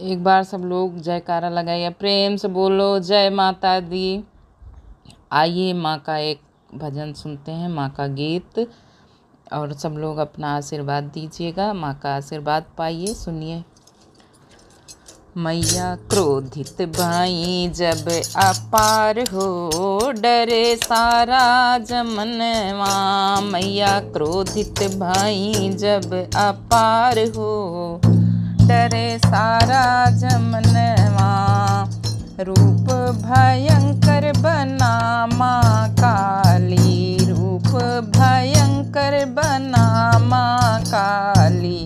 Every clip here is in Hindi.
एक बार सब लोग जयकारा लगाइए, प्रेम से बोलो जय माता दी। आइए माँ का एक भजन सुनते हैं, माँ का गीत, और सब लोग अपना आशीर्वाद दीजिएगा, माँ का आशीर्वाद पाइए। सुनिए। मैया क्रोधित भाई जब अपार हो, डरे सारा जमनवा। मैया क्रोधित भाई जब अपार हो, डरे सारा जमनवा। रूप भयंकर बना माँ काली, रूप भयंकर बना माँ काली।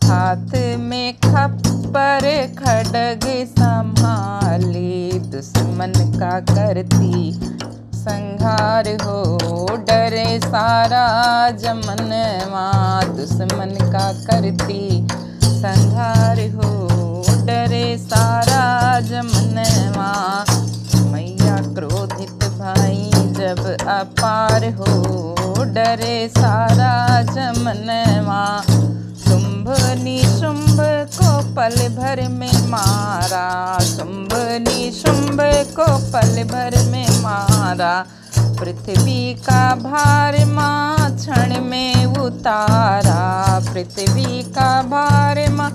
हाथ में खप्पर खड्ग संभाली, दुश्मन का करती संहार हो, डरे सारा जमनवा। दुश्मन का करती संहार हो, डरे सारा जमनवा। मैया क्रोधित भाई जब अपार हो, डरे सारा जमनवा। शुंभ निशुंभ को पल भर में मारा, शुंभ निशुंभ को पल भर में मारा। पृथ्वी का भार माँ क्षण में उतारा, पृथ्वी का भार माँ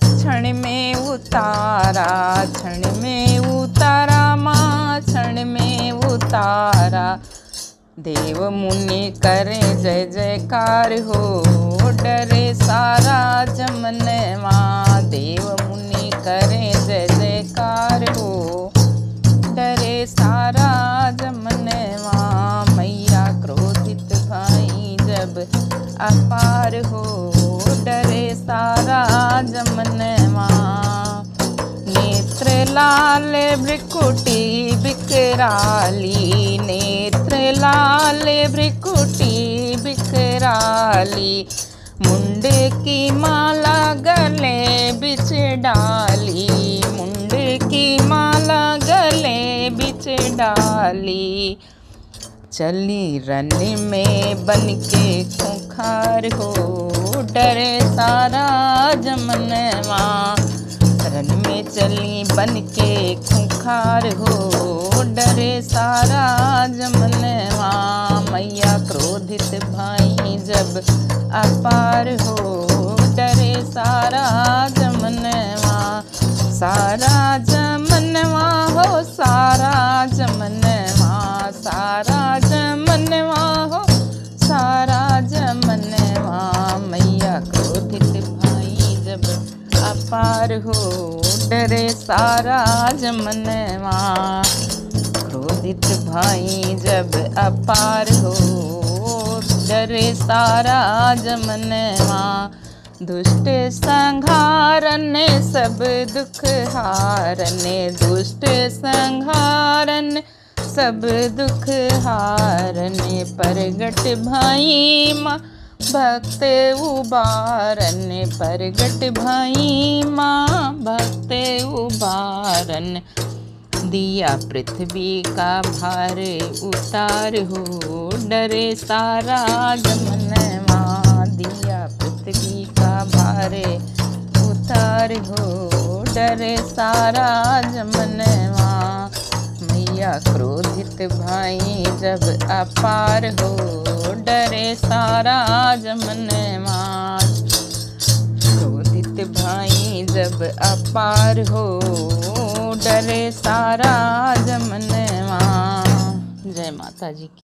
क्षण में उतारा। क्षण में उतारा माँ, क्षण में उतारा। देव मुनि करे जय जयकार हो, डरे सारा जमनवा। देव मुनि करे जय जयकार हो, डरे सारा जमनवा। मैया क्रोधित भाई जब अपार हो, डरे सारा जमनवा। नेत्र लाल भ्रिकुटी बिकराली, नेत्र लाल भ्रिकुटी बिकराली। मुंड की माला गले बिच डाली, मुंड की माला गले बिच डाली। चली रन में बन के खूंखार हो, डरे सारा जमनवा। रन में चली बन के खूंखार हो, डरे सारा जमनवा। मैया क्रोधित भाई जब अपार हो, डरे सारा जमनवा। सारा जमनवा हो, सारा जमनवा, सारा जमनवा हो, सारा जमनवा। मैया क्रोधित भाई जब अपार हो, डरे सारा जमनवा। क्रोधित भाई जब अपार हो, डरे सारा जमनवा। दुष्ट संहारन सब दुख हारन, दुष्ट संहारन सब दुख हारन। परगट भाई माँ भक्त उबारन, परगट भाई माँ भक्त उबारन। दिया पृथ्वी का भार उतार हो, डरे सारा जमनवा। दिया पृथ्वी का भार उतार हो, डरे सारा जमनवा। मैया क्रोधित भाई जब अपार हो, डरे सारा जमनवा। क्रोधित भाई जब अपार हो, डरे सारा जमनवा। जय माता जी की।